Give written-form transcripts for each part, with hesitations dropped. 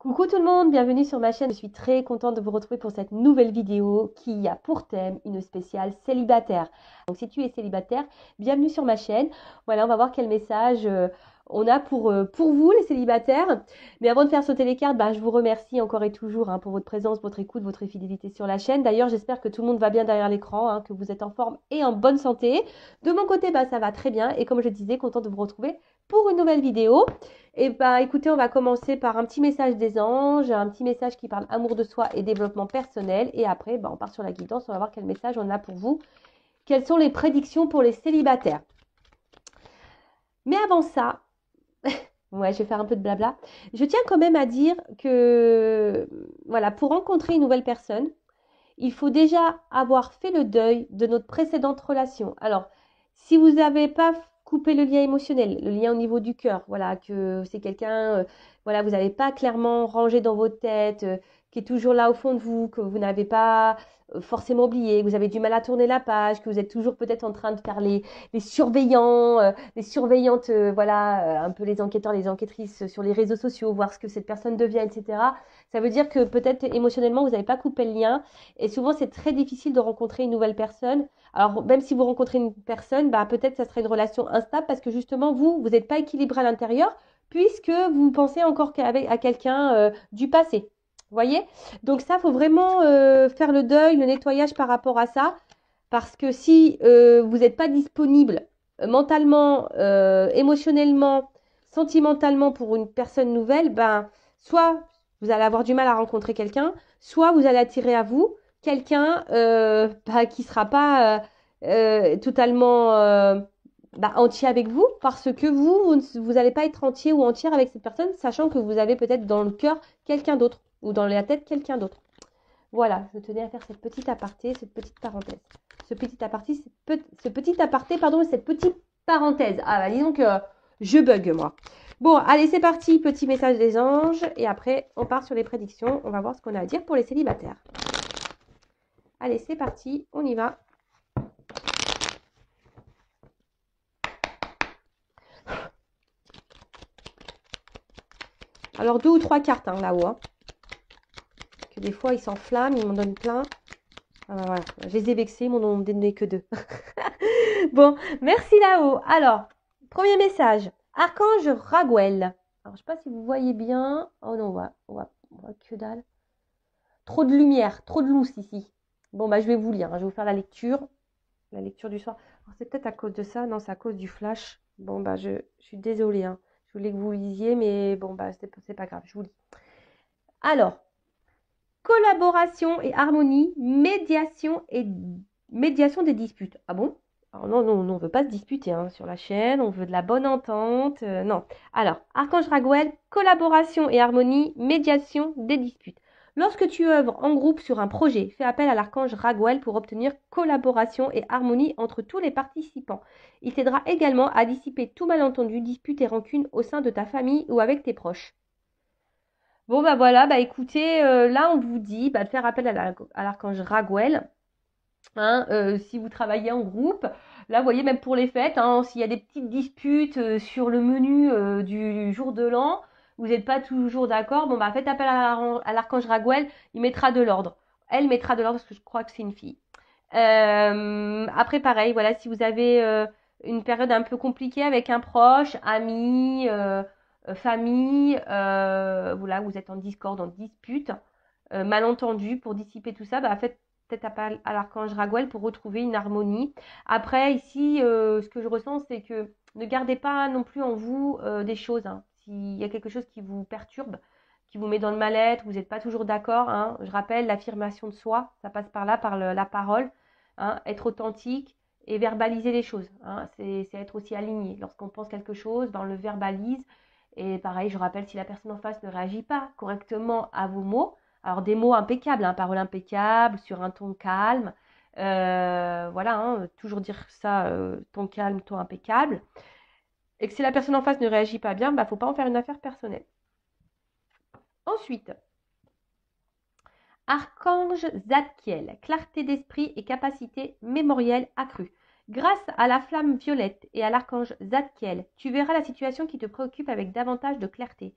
Coucou tout le monde, bienvenue sur ma chaîne. Je suis très contente de vous retrouver pour cette nouvelle vidéo qui a pour thème une spéciale célibataire. Donc si tu es célibataire, bienvenue sur ma chaîne. Voilà, on va voir quel message on a pour vous les célibataires. Mais avant de faire sauter les cartes, je vous remercie encore et toujours pour votre présence, votre écoute, votre fidélité sur la chaîne. D'ailleurs, j'espère que tout le monde va bien derrière l'écran, que vous êtes en forme et en bonne santé. De mon côté, ça va très bien. Et comme je disais, contente de vous retrouver pour une nouvelle vidéo. Et écoutez, on va commencer par un petit message des anges, un petit message qui parle amour de soi et développement personnel. Et après, on part sur la guidance, on va voir quel message on a pour vous. Quelles sont les prédictions pour les célibataires? Mais avant ça, ouais, je vais faire un peu de blabla. Je tiens quand même à dire que, voilà, pour rencontrer une nouvelle personne, il faut déjà avoir fait le deuil de notre précédente relation. Alors, si vous n'avez pas coupé le lien émotionnel, le lien au niveau du cœur, voilà, que c'est quelqu'un, voilà, vous n'avez pas clairement rangé dans votre tête, qui est toujours là au fond de vous, que vous n'avez pas forcément oublié, que vous avez du mal à tourner la page, que vous êtes toujours peut-être en train de faire les surveillants, les surveillantes, voilà, un peu les enquêteurs, les enquêtrices sur les réseaux sociaux, voir ce que cette personne devient, etc. Ça veut dire que peut-être émotionnellement, vous n'avez pas coupé le lien. Et souvent, c'est très difficile de rencontrer une nouvelle personne. Alors, même si vous rencontrez une personne, peut-être ça serait une relation instable parce que justement, vous n'êtes pas équilibré à l'intérieur puisque vous pensez encore à quelqu'un du passé. Vous voyez? Donc ça, il faut vraiment faire le deuil, le nettoyage par rapport à ça. Parce que si vous n'êtes pas disponible mentalement, émotionnellement, sentimentalement pour une personne nouvelle, soit vous allez avoir du mal à rencontrer quelqu'un, soit vous allez attirer à vous quelqu'un qui ne sera pas totalement entier avec vous, parce que vous n'allez pas être entier ou entière avec cette personne, sachant que vous avez peut-être dans le cœur quelqu'un d'autre, ou dans la tête quelqu'un d'autre. Voilà, je tenais à faire cette petite aparté, cette petite parenthèse. Ce petit aparté, cette petite parenthèse. Disons que je bug, moi. Bon, allez, c'est parti, petit message des anges. Et après, on part sur les prédictions. On va voir ce qu'on a à dire pour les célibataires. Allez, c'est parti, on y va. Alors, 2 ou 3 cartes là-haut. Que des fois, ils s'enflamment, ils m'en donnent plein. Voilà. Je les ai vexés, ils m'en ont donné que 2. Bon, merci là-haut. Alors, premier message. Archange Raguel. Alors, je ne sais pas si vous voyez bien. Oh non, on voit que dalle. Trop de lumière, trop de lousse ici. Bon, je vais vous lire. Je vais vous faire la lecture du soir. C'est peut-être à cause de ça. Non, c'est à cause du flash. Bon, je suis désolée. Je voulais que vous lisiez, mais bon, c'est pas grave. Je vous lis. Alors, collaboration et harmonie, médiation des disputes. Ah bon? Alors non, on ne veut pas se disputer sur la chaîne, on veut de la bonne entente. Non. Alors, Archange Raguel, collaboration et harmonie, médiation des disputes. Lorsque tu œuvres en groupe sur un projet, fais appel à l'archange Raguel pour obtenir collaboration et harmonie entre tous les participants. Il t'aidera également à dissiper tout malentendu, dispute et rancune au sein de ta famille ou avec tes proches. Bon, voilà, écoutez, là, on vous dit de faire appel à l'archange Raguel. Si vous travaillez en groupe, là, vous voyez, même pour les fêtes, s'il y a des petites disputes sur le menu du jour de l'an, vous n'êtes pas toujours d'accord, faites appel à l'archange Raguel, il mettra de l'ordre. Elle mettra de l'ordre parce que je crois que c'est une fille. Après, pareil, voilà, si vous avez une période un peu compliquée avec un proche, ami, famille, voilà, vous êtes en discorde, en dispute, malentendu, pour dissiper tout ça, faites peut-être appel à l'archange Raguel pour retrouver une harmonie. Après, ici, ce que je ressens, c'est que ne gardez pas non plus en vous des choses. S'il y a quelque chose qui vous perturbe, qui vous met dans le mal-être, vous n'êtes pas toujours d'accord. Je rappelle, l'affirmation de soi, ça passe par là, par la parole. Être authentique et verbaliser les choses. C'est être aussi aligné. Lorsqu'on pense quelque chose, on le verbalise. Et pareil, je rappelle, si la personne en face ne réagit pas correctement à vos mots, alors des mots impeccables, parole impeccable, sur un ton calme, voilà, toujours dire ça, ton calme, ton impeccable. Et que si la personne en face ne réagit pas bien, faut pas en faire une affaire personnelle. Ensuite, Archange Zadkiel, clarté d'esprit et capacité mémorielle accrue. Grâce à la flamme violette et à l'archange Zadkiel, tu verras la situation qui te préoccupe avec davantage de clarté.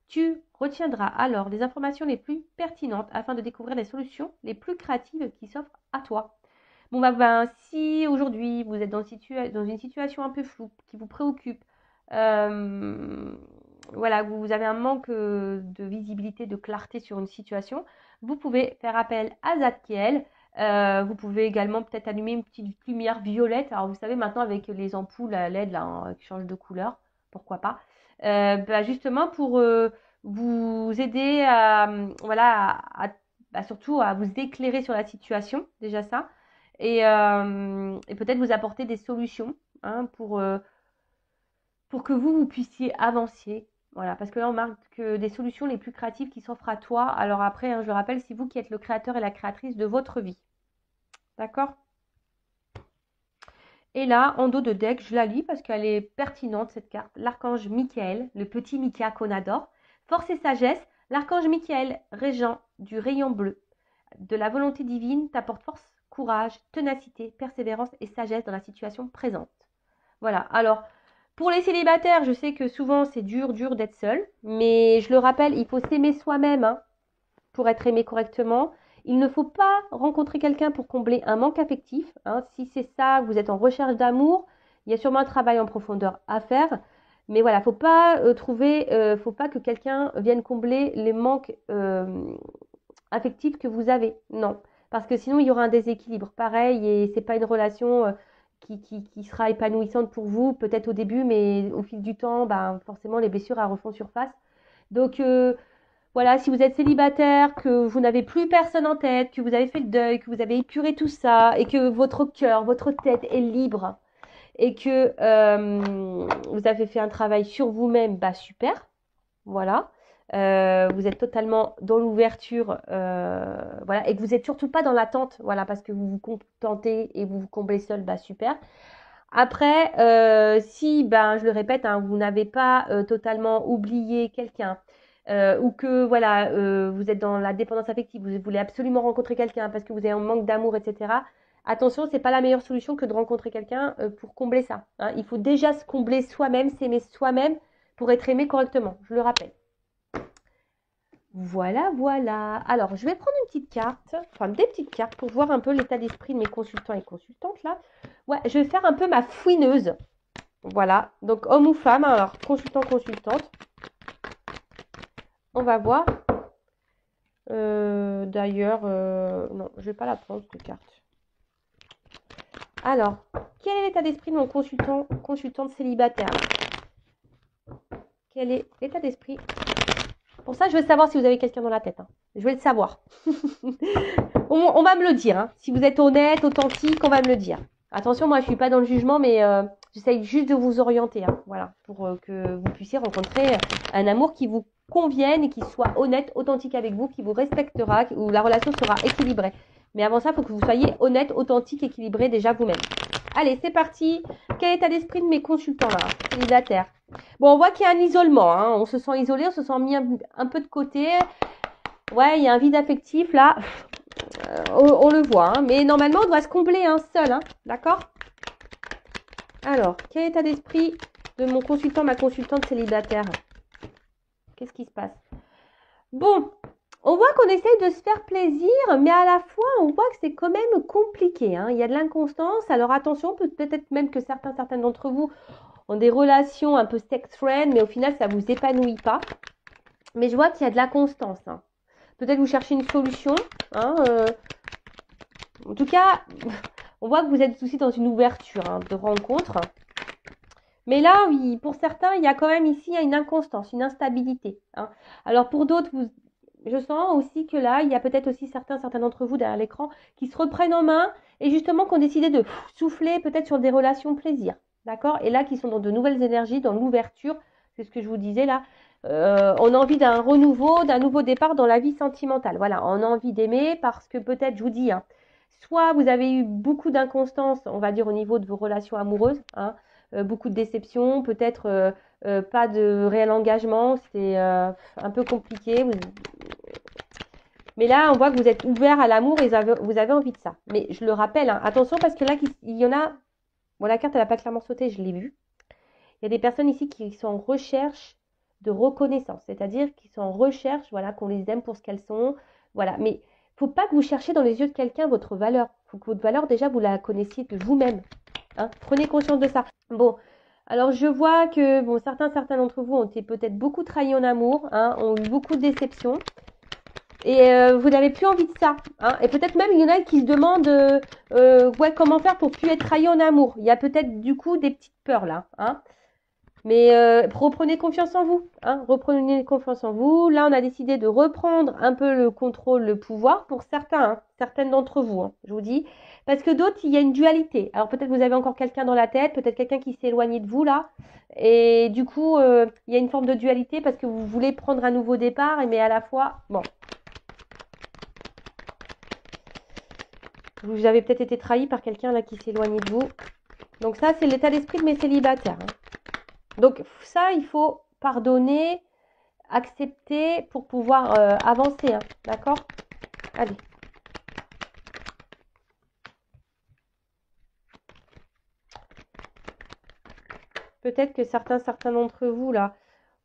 Tu retiendras alors les informations les plus pertinentes afin de découvrir les solutions les plus créatives qui s'offrent à toi. Bon, si aujourd'hui vous êtes dans une situation un peu floue, qui vous préoccupe, voilà, vous avez un manque de visibilité, de clarté sur une situation, vous pouvez faire appel à Zadkiel. Vous pouvez également peut-être allumer une petite lumière violette. Alors vous savez maintenant avec les ampoules à LED là, qui changent de couleur, pourquoi pas. Justement pour vous aider voilà, surtout à vous éclairer sur la situation, déjà ça, et peut-être vous apporter des solutions pour que vous puissiez avancer. Voilà, parce que là, on marque que des solutions les plus créatives qui s'offrent à toi. Alors après, je le rappelle, c'est vous qui êtes le créateur et la créatrice de votre vie. D'accord? Et là, en dos de deck, je la lis parce qu'elle est pertinente, cette carte. L'archange Michael, le petit Mika qu'on adore. Force et sagesse, l'archange Michael, régent du rayon bleu de la volonté divine, t'apporte force, courage, ténacité, persévérance et sagesse dans la situation présente. Voilà, alors, pour les célibataires, je sais que souvent c'est dur d'être seul, mais je le rappelle, il faut s'aimer soi-même pour être aimé correctement. Il ne faut pas rencontrer quelqu'un pour combler un manque affectif. Si c'est ça, vous êtes en recherche d'amour, il y a sûrement un travail en profondeur à faire. Mais voilà, faut pas faut pas que quelqu'un vienne combler les manques affectifs que vous avez. Non, parce que sinon il y aura un déséquilibre. Pareil, et c'est pas une relation qui sera épanouissante pour vous, peut-être au début, mais au fil du temps, forcément les blessures elles refont surface. Donc voilà, si vous êtes célibataire, que vous n'avez plus personne en tête, que vous avez fait le deuil, que vous avez épuré tout ça, et que votre cœur, votre tête est libre, et que vous avez fait un travail sur vous-même, super, voilà. Vous êtes totalement dans l'ouverture, voilà, et que vous n'êtes surtout pas dans l'attente, voilà, parce que vous vous contentez et vous vous comblez seul, super. Après, si, je le répète, vous n'avez pas totalement oublié quelqu'un, ou que voilà, vous êtes dans la dépendance affective, vous voulez absolument rencontrer quelqu'un parce que vous avez un manque d'amour, etc. Attention, c'est pas la meilleure solution que de rencontrer quelqu'un pour combler ça. Il faut déjà se combler soi-même, s'aimer soi-même pour être aimé correctement. Je le rappelle. Voilà, voilà. Alors, je vais prendre une petite carte, enfin des petites cartes pour voir un peu l'état d'esprit de mes consultants et consultantes là. Ouais, je vais faire un peu ma fouineuse. Voilà, donc homme ou femme, alors consultant, consultante. On va voir. D'ailleurs, non, je ne vais pas la prendre cette carte. Alors, quel est l'état d'esprit de mon consultante célibataire? Quel est l'état d'esprit? Pour ça, je veux savoir si vous avez quelqu'un dans la tête. Je vais le savoir. on va me le dire. Si vous êtes honnête, authentique, on va me le dire. Attention, moi, je ne suis pas dans le jugement, mais j'essaye juste de vous orienter. Voilà, pour que vous puissiez rencontrer un amour qui vous convienne et qui soit honnête, authentique avec vous, qui vous respectera, où la relation sera équilibrée. Mais avant ça, il faut que vous soyez honnête, authentique, équilibré déjà vous-même. Allez, c'est parti. Quel est l'état d'esprit de mes consultants là, célibataires? Bon, on voit qu'il y a un isolement. On se sent isolé, on se sent mis un peu de côté. Ouais, il y a un vide affectif là. On le voit. Mais normalement, on doit se combler seul. D'accord? Alors, quel est l'état d'esprit de mon consultant, ma consultante célibataire? Qu'est-ce qui se passe? Bon, on voit qu'on essaye de se faire plaisir, mais à la fois, on voit que c'est quand même compliqué. Il y a de l'inconstance. Alors attention, peut-être même que certains d'entre vous ont des relations un peu sex-friend, mais au final, ça ne vous épanouit pas. Mais je vois qu'il y a de l'inconstance. Peut-être vous cherchez une solution. En tout cas, on voit que vous êtes aussi dans une ouverture de rencontre. Mais là, oui, pour certains, il y a quand même ici une inconstance, une instabilité. Alors pour d'autres, je sens aussi que là, il y a peut-être aussi certains d'entre vous derrière l'écran qui se reprennent en main et justement qui ont décidé de souffler peut-être sur des relations plaisir. D'accord? Et là, qui sont dans de nouvelles énergies, dans l'ouverture, c'est ce que je vous disais là. On a envie d'un renouveau, d'un nouveau départ dans la vie sentimentale. Voilà, on a envie d'aimer parce que peut-être, je vous dis, soit vous avez eu beaucoup d'inconstance, on va dire au niveau de vos relations amoureuses, beaucoup de déceptions, peut-être pas de réel engagement, c'est un peu compliqué. Mais là, on voit que vous êtes ouvert à l'amour et vous avez envie de ça. Mais je le rappelle, attention parce que là, il y en a... Bon, la carte, elle n'a pas clairement sauté, je l'ai vue. Il y a des personnes ici qui sont en recherche de reconnaissance, c'est-à-dire qu'ils sont en recherche, voilà, qu'on les aime pour ce qu'elles sont, voilà. Mais il ne faut pas que vous cherchiez dans les yeux de quelqu'un votre valeur. Il faut que votre valeur, déjà, vous la connaissiez de vous-même. Hein. Prenez conscience de ça. Bon, alors je vois que bon, certains d'entre vous ont été peut-être beaucoup trahis en amour, hein, ont eu beaucoup de déceptions. Et vous n'avez plus envie de ça. Hein. Et peut-être même, il y en a qui se demandent ouais, comment faire pour plus être trahi en amour. Il y a peut-être du coup des petites peurs là. Hein. Mais reprenez confiance en vous. Hein. Reprenez confiance en vous. Là, on a décidé de reprendre un peu le contrôle, le pouvoir pour certains, hein, certaines d'entre vous, hein, je vous dis. Parce que d'autres, il y a une dualité. Alors peut-être vous avez encore quelqu'un dans la tête, peut-être quelqu'un qui s'est éloigné de vous là. Et du coup, il y a une forme de dualité parce que vous voulez prendre un nouveau départ, mais à la fois, bon. Vous avez peut-être été trahi par quelqu'un là qui s'est éloigné de vous. Donc ça, c'est l'état d'esprit de mes célibataires. Hein. Donc ça, il faut pardonner, accepter pour pouvoir avancer. Hein. D'accord? Allez. Peut-être que certains d'entre vous là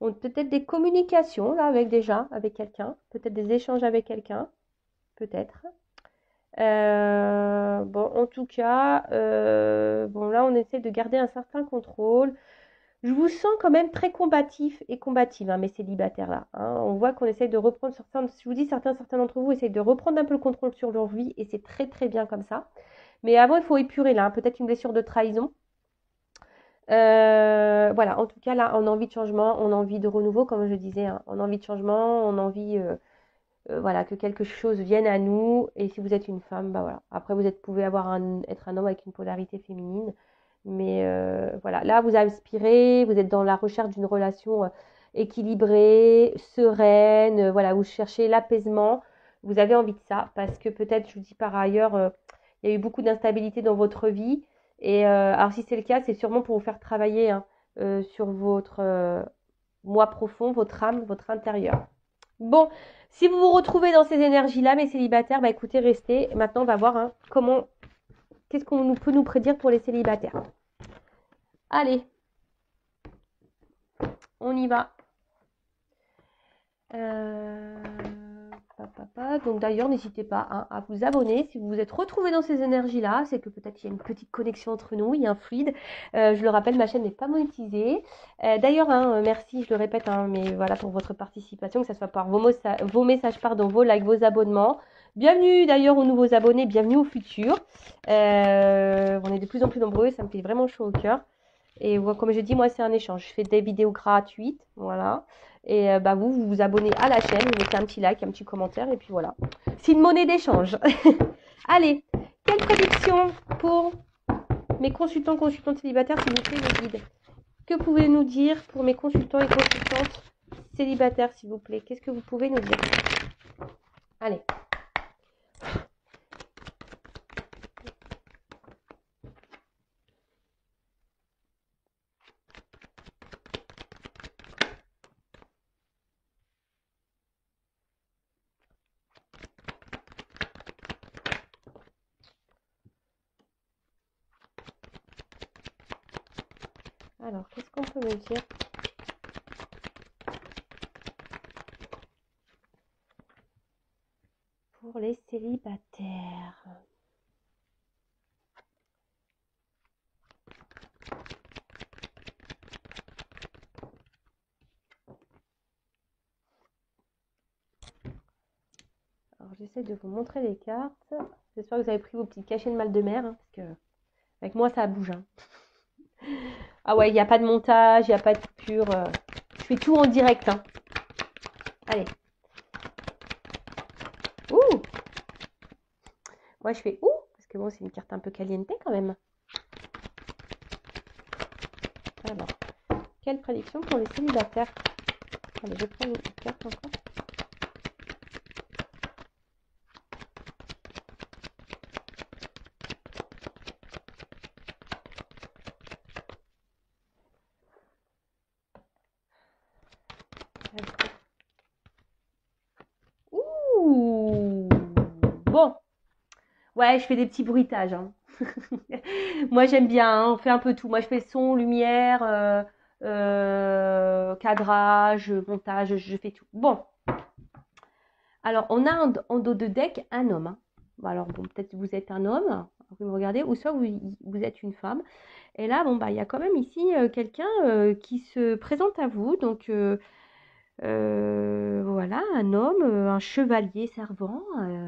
ont peut-être des communications là avec quelqu'un. Peut-être des échanges avec quelqu'un. Peut-être. Bon, en tout cas, bon là, on essaie de garder un certain contrôle. Je vous sens quand même très combatif et combative, hein, mes célibataires là. Hein. On voit qu'on essaye de reprendre certains, je vous dis, certains d'entre vous essayent de reprendre un peu le contrôle sur leur vie et c'est très très bien comme ça. Mais avant, il faut épurer là, hein, peut-être une blessure de trahison. Voilà, en tout cas là, on a envie de changement, on a envie de renouveau, comme je disais, hein. On a envie de changement, on a envie voilà, que quelque chose vienne à nous. Et si vous êtes une femme, bah voilà. Après, pouvez être un homme avec une polarité féminine. Mais voilà, là, vous aspirez, vous êtes dans la recherche d'une relation équilibrée, sereine. Voilà, vous cherchez l'apaisement. Vous avez envie de ça parce que peut-être, je vous dis par ailleurs, il y a eu beaucoup d'instabilité dans votre vie. Et alors, si c'est le cas, c'est sûrement pour vous faire travailler hein, sur votre moi profond, votre âme, votre intérieur. Bon, si vous vous retrouvez dans ces énergies-là, mes célibataires, bah écoutez, restez. Maintenant, on va voir hein, qu'est-ce qu'on peut nous prédire pour les célibataires. Allez, on y va. Donc d'ailleurs, n'hésitez pas hein, à vous abonner. Si vous vous êtes retrouvés dans ces énergies-là, c'est que peut-être il y a une petite connexion entre nous, il y a un fluide. Je le rappelle, ma chaîne n'est pas monétisée. D'ailleurs, hein, merci, je le répète, hein, mais voilà pour votre participation, que ce soit par vos messages, pardon, vos likes, vos abonnements. Bienvenue d'ailleurs aux nouveaux abonnés, bienvenue au futur. On est de plus en plus nombreux, ça me fait vraiment chaud au cœur. Et comme je dis, moi, c'est un échange. Je fais des vidéos gratuites, voilà. Et bah, vous vous abonnez à la chaîne, vous mettez un petit like, un petit commentaire, et puis voilà. C'est une monnaie d'échange. Allez, quelle prédiction pour mes consultantes célibataires, s'il vous plaît, les guides? Que pouvez-vous nous dire pour mes consultants et consultantes célibataires, s'il vous plaît? Qu'est-ce que vous pouvez nous dire? Allez. Alors, qu'est-ce qu'on peut me dire? Pour les célibataires. Alors, j'essaie de vous montrer les cartes. J'espère que vous avez pris vos petites cachets de mal de mer, hein, parce que avec moi, ça bouge. Hein. Ah ouais, il n'y a pas de montage, il n'y a pas de coupure. Je fais tout en direct. Hein. Allez. Ouh! Moi, je fais ouh, parce que bon, c'est une carte un peu caliente quand même. Alors, quelle prédiction pour les célibataires? Allez, je prends une petite carte encore. Ouh! Bon. Ouais, je fais des petits bruitages. Hein. Moi, j'aime bien. Hein, on fait un peu tout. Moi, je fais son, lumière. cadrage, montage, je fais tout. Bon, alors on a en dos de deck un homme. Hein. Bon, alors bon, peut-être que vous êtes un homme, vous me regardez, ou soit vous êtes une femme. Et là, bon, bah, il y a quand même ici quelqu'un qui se présente à vous. Donc, voilà, un homme, un chevalier servant,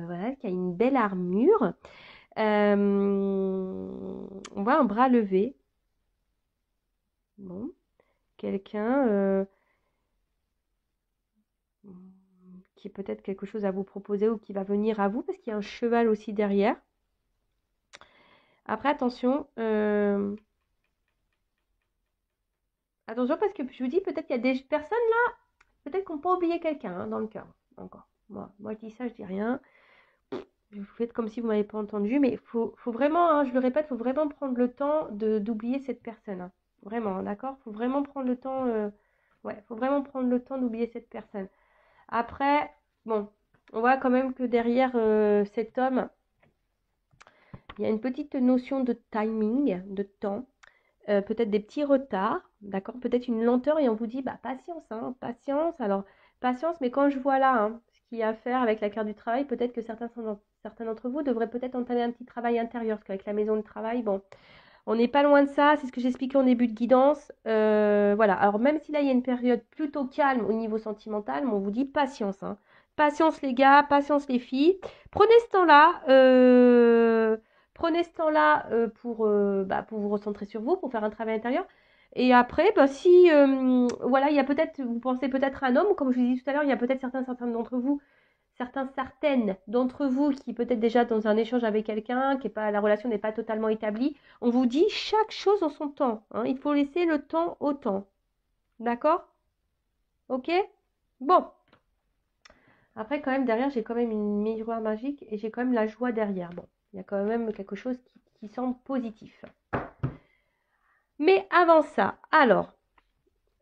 voilà, qui a une belle armure. On voit un bras levé. Bon, quelqu'un qui a peut-être quelque chose à vous proposer ou qui va venir à vous parce qu'il y a un cheval aussi derrière. Après, attention, attention parce que je vous dis, peut-être qu'il y a des personnes là, peut-être qu'on peut oublier quelqu'un hein, dans le cœur. Encore. Moi, je dis ça, je dis rien. Vous faites comme si vous ne m'avez pas entendu, mais faut vraiment, hein, je le répète, il faut vraiment prendre le temps d'oublier cette personne. Hein. Vraiment, d'accord? Il faut vraiment prendre le temps, ouais, faut vraiment prendre le temps d'oublier cette personne. Après, bon, on voit quand même que derrière cet homme, il y a une petite notion de timing, de temps, peut-être des petits retards, d'accord? Peut-être une lenteur et on vous dit, bah patience, hein, patience. Alors, patience, mais quand je vois là, hein, ce qu'il y a à faire avec la carte du travail, peut-être que certains d'entre vous devraient peut-être entamer un petit travail intérieur, parce qu'avec la maison de travail, bon, on n'est pas loin de ça, c'est ce que j'expliquais en début de guidance. Voilà, alors même si là, il y a une période plutôt calme au niveau sentimental, mais on vous dit patience, hein. Patience les gars, patience les filles. Prenez ce temps-là, pour vous recentrer sur vous, pour faire un travail intérieur. Et après, bah, si voilà, il y a peut-être, vous pensez peut-être à un homme, comme je vous ai dit tout à l'heure, il y a peut-être certains d'entre vous certaines d'entre vous qui peut-être déjà dans un échange avec quelqu'un, qui est pas, la relation n'est pas totalement établie, on vous dit chaque chose en son temps. Hein. Il faut laisser le temps au temps. D'accord? Ok? Bon. Après, quand même, derrière, j'ai quand même une miroir magique et j'ai quand même la joie derrière. Bon, il y a quand même quelque chose qui semble positif. Mais avant ça, alors,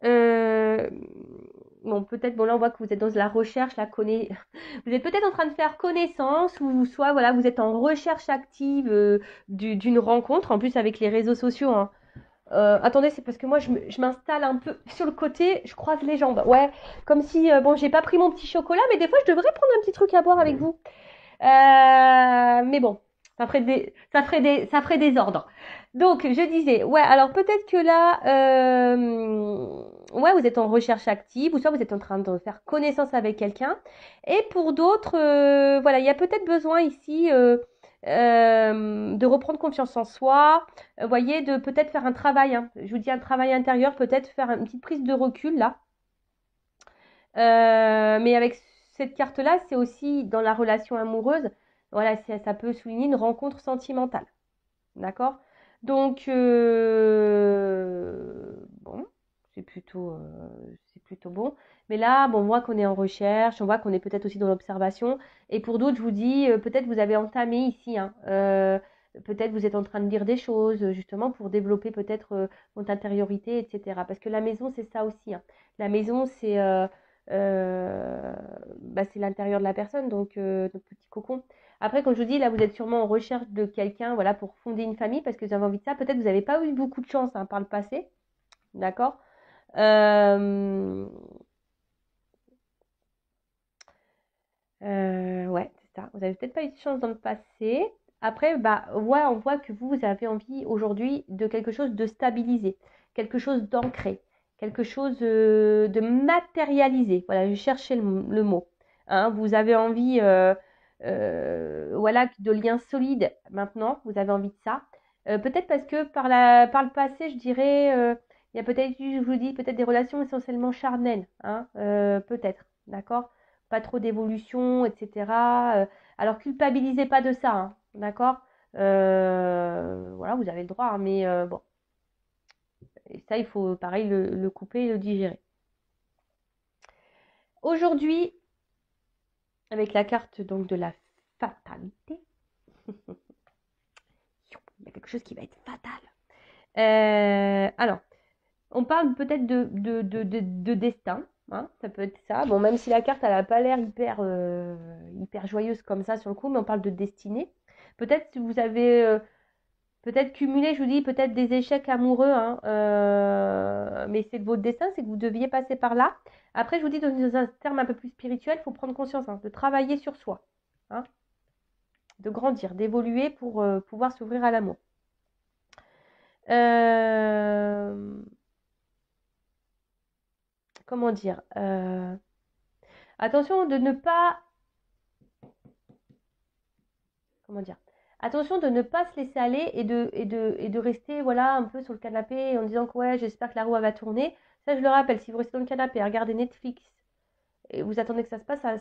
euh, bon, peut-être, bon, là, on voit que vous êtes dans la recherche, vous êtes peut-être en train de faire connaissance ou soit, voilà, vous êtes en recherche active d'une rencontre, en plus avec les réseaux sociaux. Hein. Attendez, c'est parce que moi, je m'installe un peu sur le côté, je croise les jambes. Ouais, comme si, bon, j'ai pas pris mon petit chocolat, mais des fois, je devrais prendre un petit truc à boire avec vous. Mais bon, ça ferait des ordres. Donc, je disais, ouais, alors peut-être que là, ouais, vous êtes en recherche active, ou soit vous êtes en train de faire connaissance avec quelqu'un. Et pour d'autres, voilà, il y a peut-être besoin ici de reprendre confiance en soi. Vous voyez, de peut-être faire un travail. Hein. Je vous dis un travail intérieur, peut-être faire une petite prise de recul là. Mais avec cette carte-là, c'est aussi dans la relation amoureuse, voilà, ça peut souligner une rencontre sentimentale. D'accord? Donc, bon, c'est plutôt bon. Mais là, bon, on voit qu'on est en recherche, on voit qu'on est peut-être aussi dans l'observation. Et pour d'autres, je vous dis, peut-être vous avez entamé ici, hein, peut-être vous êtes en train de lire des choses, justement, pour développer peut-être votre intériorité, etc. Parce que la maison, c'est ça aussi. Hein. La maison, bah, c'est l'intérieur de la personne, donc notre petit cocon. Après, comme je vous dis, là, vous êtes sûrement en recherche de quelqu'un, voilà, pour fonder une famille, parce que vous avez envie de ça. Peut-être que vous n'avez pas eu beaucoup de chance hein, par le passé, d'accord? Ouais, c'est ça. Vous n'avez peut-être pas eu de chance dans le passé. Après, bah, ouais, on voit que vous avez envie aujourd'hui de quelque chose de stabilisé, quelque chose d'ancré, quelque chose de matérialisé. Voilà, je cherchais le mot. Hein, vous avez envie, voilà, de liens solides maintenant. Vous avez envie de ça. Peut-être parce que par le passé, je dirais, il y a peut-être, je vous dis, peut-être des relations essentiellement charnelles. Hein, peut-être, d'accord? Pas trop d'évolution, etc. Alors culpabilisez pas de ça, hein, d'accord? Voilà, vous avez le droit, hein, mais bon, et ça il faut pareil le couper et le digérer. Aujourd'hui, avec la carte donc de la fatalité, il y a quelque chose qui va être fatal. Alors, on parle peut-être de destin, hein, ça peut être ça. Bon, même si la carte elle n'a pas l'air hyper joyeuse comme ça sur le coup, mais on parle de destinée. Peut-être si vous avez Peut-être cumuler, je vous dis, peut-être des échecs amoureux, hein, mais c'est votre destin, c'est que vous deviez passer par là. Après, je vous dis, dans un terme un peu plus spirituel, il faut prendre conscience, hein, de travailler sur soi, hein, de grandir, d'évoluer pour pouvoir s'ouvrir à l'amour. Comment dire Attention de ne pas... Comment dire Attention de ne pas se laisser aller et de rester voilà, un peu sur le canapé en disant que ouais, j'espère que la roue va tourner. Ça, je le rappelle, si vous restez dans le canapé à regarder Netflix et vous attendez que ça se passe, ça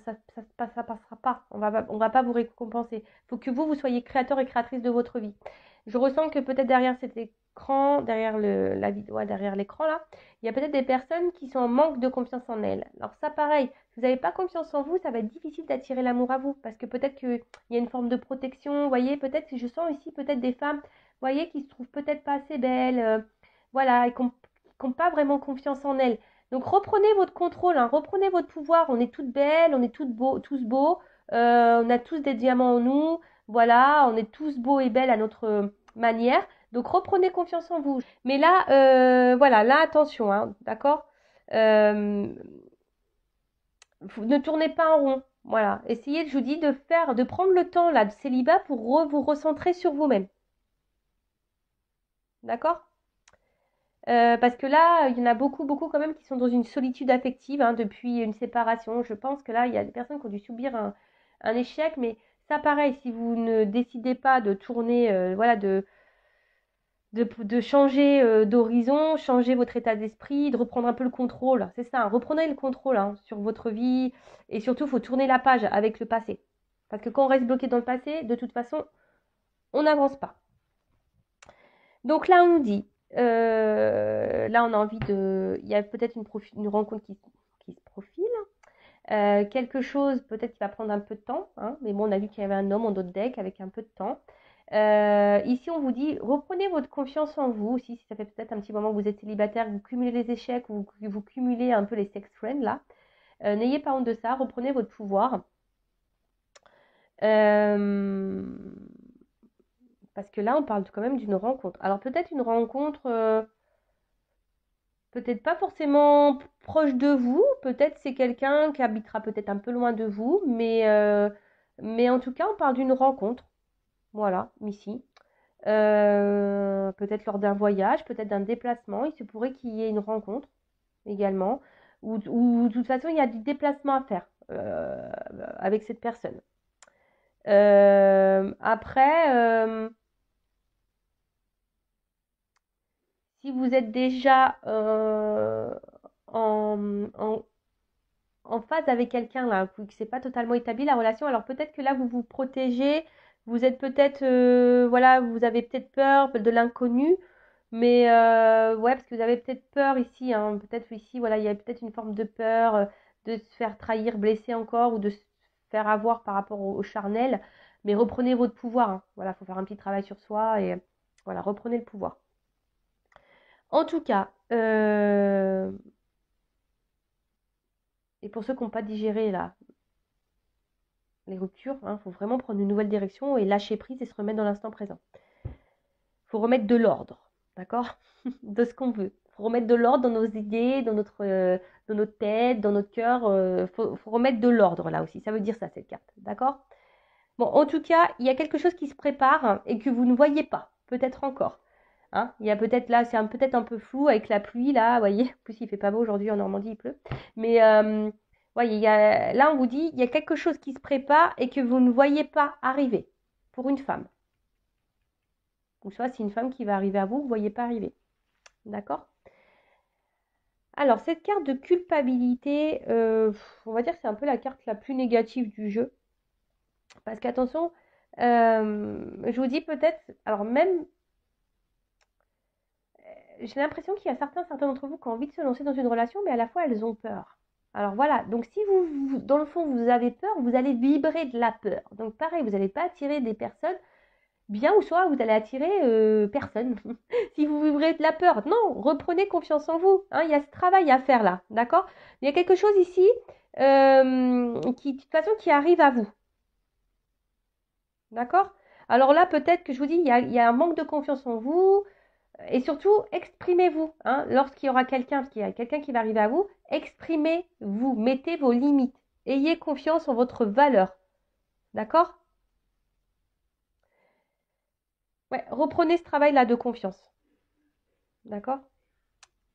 passera pas. On va pas vous récompenser. Il faut que vous soyez créateur et créatrice de votre vie. Je ressens que peut-être derrière cet écran, derrière la vidéo, derrière l'écran là, il y a peut-être des personnes qui sont en manque de confiance en elles. Alors ça, pareil, si vous n'avez pas confiance en vous, ça va être difficile d'attirer l'amour à vous parce que peut-être qu'il y a une forme de protection. Vous voyez, peut-être que je sens ici peut-être des femmes, vous voyez, qui se trouvent peut-être pas assez belles, voilà, et qui n'ont pas vraiment confiance en elles. Donc reprenez votre contrôle, hein, reprenez votre pouvoir. On est toutes belles, on est tous beaux, on a tous des diamants en nous. Voilà, on est tous beaux et belles à notre manière. Donc reprenez confiance en vous. Mais là, voilà, là attention, hein, d'accord. Ne tournez pas en rond. Voilà, essayez, je vous dis, de prendre le temps là de célibat pour vous recentrer sur vous-même. D'accord? Parce que là, il y en a beaucoup, beaucoup quand même qui sont dans une solitude affective, hein, depuis une séparation. Je pense que là, il y a des personnes qui ont dû subir un échec, mais ça, pareil, si vous ne décidez pas de tourner, voilà, de changer d'horizon, changer votre état d'esprit, de reprendre un peu le contrôle. C'est ça, hein, reprenez le contrôle, hein, sur votre vie. Et surtout, il faut tourner la page avec le passé. Parce que quand on reste bloqué dans le passé, de toute façon, on n'avance pas. Donc là, on dit, là, on a envie de... Il y a peut-être une rencontre qui se profile. Quelque chose, peut-être qui va prendre un peu de temps, hein, mais bon, on a vu qu'il y avait un homme en d'autres deck avec un peu de temps. Ici, on vous dit, reprenez votre confiance en vous. Si ça fait peut-être un petit moment que vous êtes célibataire, que vous cumulez les échecs ou que vous cumulez un peu les sex friends, là, n'ayez pas honte de ça, reprenez votre pouvoir. Parce que là, on parle quand même d'une rencontre. Alors peut-être une rencontre, peut-être pas forcément proche de vous, peut-être c'est quelqu'un qui habitera peut-être un peu loin de vous, mais en tout cas, on parle d'une rencontre. Voilà, ici. Peut-être lors d'un voyage, peut-être d'un déplacement. Il se pourrait qu'il y ait une rencontre également. Ou de toute façon, il y a du déplacement à faire avec cette personne. Après, si vous êtes déjà en, en phase avec quelqu'un là, que c'est pas totalement établi la relation, alors peut-être que là vous vous protégez, vous êtes peut-être, voilà, vous avez peut-être peur de l'inconnu, mais ouais, parce que vous avez peut-être peur ici, hein, peut-être ici, voilà, il y a peut-être une forme de peur de se faire trahir, blesser encore, ou de se faire avoir par rapport au charnel, mais reprenez votre pouvoir, hein. Voilà, il faut faire un petit travail sur soi et voilà, reprenez le pouvoir. En tout cas, et pour ceux qui n'ont pas digéré là, les ruptures, il faut vraiment prendre une nouvelle direction et lâcher prise et se remettre dans l'instant présent. Il faut remettre de l'ordre, d'accord? De ce qu'on veut. Il faut remettre de l'ordre dans nos idées, dans notre tête, dans notre cœur. Faut remettre de l'ordre là aussi. Ça veut dire ça, cette carte, d'accord? Bon, en tout cas, il y a quelque chose qui se prépare et que vous ne voyez pas, peut-être encore. Hein, il y a peut-être là, c'est peut-être un peu flou avec la pluie là, vous voyez. En plus, il fait pas beau aujourd'hui en Normandie, il pleut. Mais voyez, là, on vous dit, il y a quelque chose qui se prépare et que vous ne voyez pas arriver pour une femme. Ou soit c'est une femme qui va arriver à vous, vous ne voyez pas arriver. D'accord? Alors, cette carte de culpabilité, on va dire que c'est un peu la carte la plus négative du jeu. Parce qu'attention, je vous dis peut-être, alors même, j'ai l'impression qu'il y a certains d'entre vous qui ont envie de se lancer dans une relation, mais à la fois elles ont peur. Alors voilà, donc si vous, dans le fond, vous avez peur, vous allez vibrer de la peur. Donc pareil, vous n'allez pas attirer des personnes bien ou soit vous allez attirer personne. Si vous vibrez de la peur, non, reprenez confiance en vous. Hein, il y a ce travail à faire là, d'accord? Il y a quelque chose ici qui, de toute façon, qui arrive à vous. D'accord? Alors là, peut-être que je vous dis, il y a un manque de confiance en vous. Et surtout, exprimez-vous. Hein, lorsqu'il y aura quelqu'un, parce qu'il y a quelqu'un qui va arriver à vous, exprimez-vous. Mettez vos limites. Ayez confiance en votre valeur. D'accord? Ouais, reprenez ce travail-là de confiance. D'accord?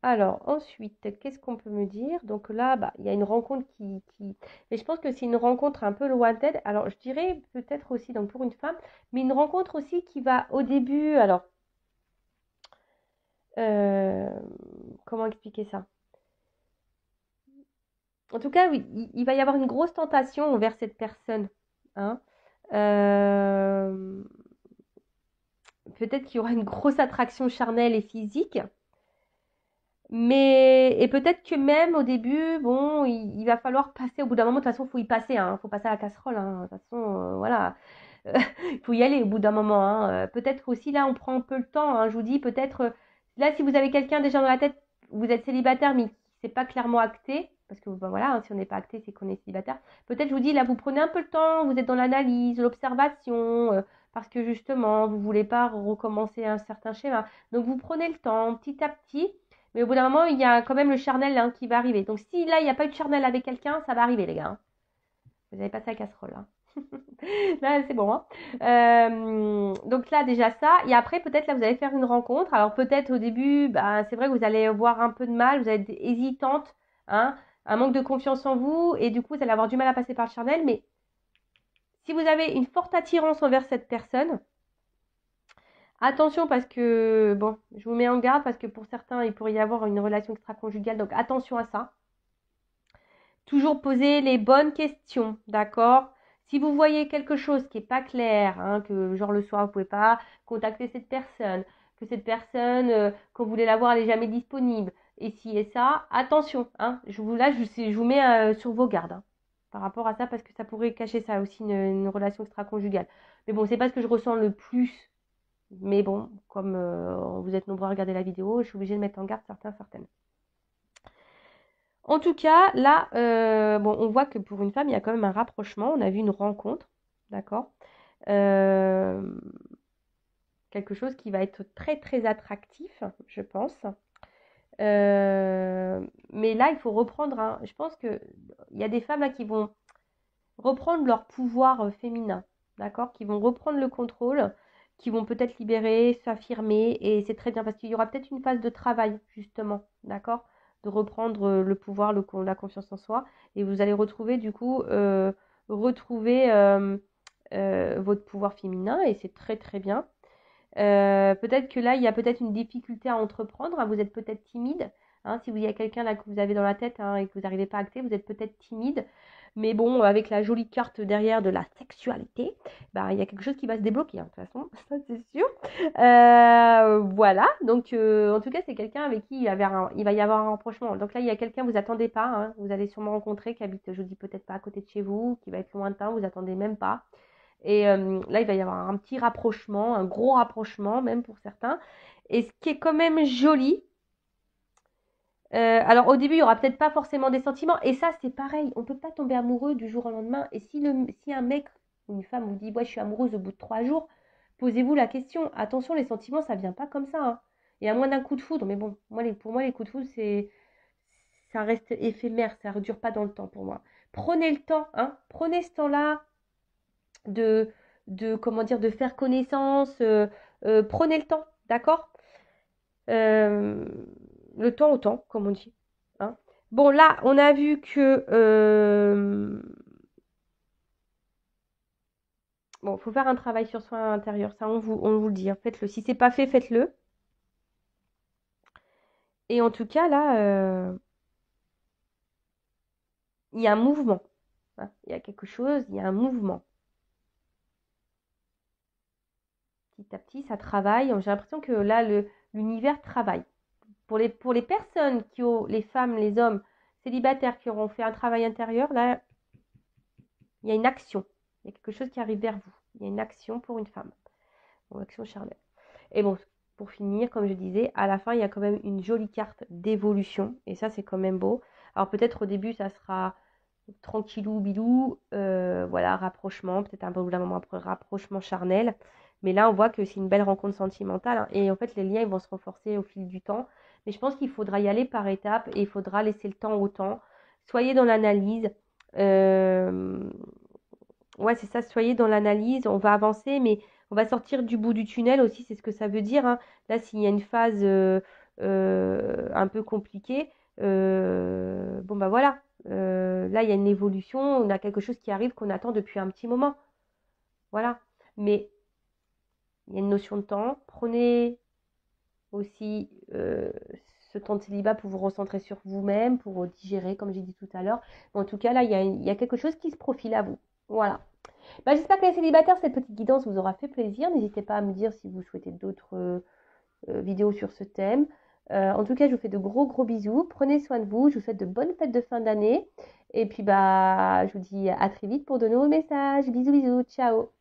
Alors, ensuite, qu'est-ce qu'on peut me dire? Donc là, bah, il y a une rencontre qui... Mais je pense que c'est une rencontre un peu lointaine. Alors, je dirais peut-être aussi, donc pour une femme, mais une rencontre aussi qui va au début... Alors, euh, comment expliquer ça? En tout cas, oui, il va y avoir une grosse tentation envers cette personne. Hein. Euh, peut-être qu'il y aura une grosse attraction charnelle et physique. Mais, et peut-être que même au début, bon, il va falloir passer au bout d'un moment. De toute façon, il faut y passer. Hein, faut passer à la casserole. Hein, de toute façon, voilà. Il faut y aller au bout d'un moment. Hein. Peut-être aussi, là, on prend un peu le temps. Hein, je vous dis, peut-être, là, si vous avez quelqu'un déjà dans la tête, vous êtes célibataire, mais c'est pas clairement acté. Parce que, ben, voilà, hein, si on n'est pas acté, c'est qu'on est célibataire. Peut-être, je vous dis, là, vous prenez un peu le temps. Vous êtes dans l'analyse, l'observation. Parce que, justement, vous voulez pas recommencer un certain schéma. Donc, vous prenez le temps, petit à petit. Mais au bout d'un moment, il y a quand même le charnel hein, qui va arriver. Donc si là, il n'y a pas eu de charnel avec quelqu'un, ça va arriver, les gars. Hein. Vous avez passé la casserole. Hein. Là, c'est bon. Hein. Donc là, déjà ça. Et après, peut-être là, vous allez faire une rencontre. Alors peut-être au début, bah, c'est vrai que vous allez avoir un peu de mal, vous allez être hésitante, hein, un manque de confiance en vous. Et du coup, vous allez avoir du mal à passer par le charnel. Mais si vous avez une forte attirance envers cette personne, attention parce que, bon, je vous mets en garde parce que pour certains, il pourrait y avoir une relation extra-conjugale. Donc attention à ça. Toujours poser les bonnes questions, d'accord? Si vous voyez quelque chose qui n'est pas clair, hein, que genre le soir vous ne pouvez pas contacter cette personne, que cette personne, quand vous voulez la voir, elle n'est jamais disponible, et ci et ça, attention, hein, je vous mets sur vos gardes hein, par rapport à ça, parce que ça pourrait cacher ça aussi, une relation extra-conjugale. Mais bon, c'est pas ce que je ressens le plus, mais bon, comme vous êtes nombreux à regarder la vidéo, je suis obligée de mettre en garde certaines. En tout cas, là, bon, on voit que pour une femme, il y a quand même un rapprochement. On a vu une rencontre, d'accord? Euh, quelque chose qui va être très, très attractif, je pense. Mais là, il faut reprendre, je pense qu'il y a des femmes là qui vont reprendre leur pouvoir féminin, d'accord? Qui vont reprendre le contrôle, qui vont peut-être libérer, s'affirmer, et c'est très bien parce qu'il y aura peut-être une phase de travail, justement, d'accord? De reprendre le pouvoir, la confiance en soi, et vous allez retrouver du coup, retrouver votre pouvoir féminin, et c'est très très bien. Peut-être que là, il y a peut-être une difficulté à entreprendre, hein, vous êtes peut-être timide, hein, si il y a quelqu'un là que vous avez dans la tête hein, et que vous n'arrivez pas à acter, vous êtes peut-être timide, mais bon, avec la jolie carte derrière de la sexualité, bah, il y a quelque chose qui va se débloquer, hein, de toute façon, ça c'est sûr. Voilà, donc en tout cas, c'est quelqu'un avec qui il va y avoir un rapprochement. Donc là, il y a quelqu'un, vous attendez pas, hein, vous allez sûrement rencontrer, qui habite, je vous dis peut-être pas à côté de chez vous, qui va être lointain, vous attendez même pas. Et là, il va y avoir un petit rapprochement, un gros rapprochement même pour certains. Et ce qui est quand même joli, alors au début, il n'y aura peut-être pas forcément des sentiments. Et ça, c'est pareil, on ne peut pas tomber amoureux du jour au lendemain. Et si un mec ou une femme vous dit, ouais, je suis amoureuse au bout de 3 jours, posez-vous la question. Attention, les sentiments, ça ne vient pas comme ça. Hein. Et à moins d'un coup de foudre, mais bon, pour moi, les coups de foudre, ça reste éphémère, ça ne dure pas dans le temps pour moi. Prenez le temps, hein, prenez ce temps-là de, comment dire, de faire connaissance. Prenez le temps, d'accord? Euh, le temps au temps, comme on dit. Hein. Bon, là, on a vu que... bon, il faut faire un travail sur soi intérieur, ça, on vous le dit. Hein. Faites-le. Si c'est pas fait, faites-le. Et en tout cas, là, il y a un mouvement. Hein. Il y a quelque chose, il y a un mouvement. Petit à petit, ça travaille. J'ai l'impression que là, l'univers travaille. Pour les personnes qui ont, les femmes, les hommes célibataires qui auront fait un travail intérieur, là, il y a une action. Il y a quelque chose qui arrive vers vous. Il y a une action pour une femme. Une action charnelle. Et bon, pour finir, comme je disais, à la fin, il y a quand même une jolie carte d'évolution. Et ça, c'est quand même beau. Alors peut-être au début, ça sera tranquillou, bilou, voilà, rapprochement, peut-être un peu au bout d'un moment après rapprochement charnel. Mais là, on voit que c'est une belle rencontre sentimentale, hein. Et en fait, les liens, ils vont se renforcer au fil du temps. Mais je pense qu'il faudra y aller par étapes et il faudra laisser le temps au temps. Soyez dans l'analyse. Euh, ouais, c'est ça, soyez dans l'analyse. On va avancer, mais on va sortir du bout du tunnel aussi, c'est ce que ça veut dire, hein. Là, s'il y a une phase un peu compliquée, bon, bah voilà. Là, il y a une évolution, on a quelque chose qui arrive qu'on attend depuis un petit moment. Voilà. Mais il y a une notion de temps. Prenez aussi ce temps de célibat pour vous recentrer sur vous-même, pour digérer, comme j'ai dit tout à l'heure. En tout cas, là, il y a quelque chose qui se profile à vous. Voilà. Bah, j'espère que les célibataires, cette petite guidance vous aura fait plaisir. N'hésitez pas à me dire si vous souhaitez d'autres vidéos sur ce thème. En tout cas, je vous fais de gros gros bisous. Prenez soin de vous. Je vous souhaite de bonnes fêtes de fin d'année. Et puis, bah, je vous dis à très vite pour de nouveaux messages. Bisous, bisous. Ciao.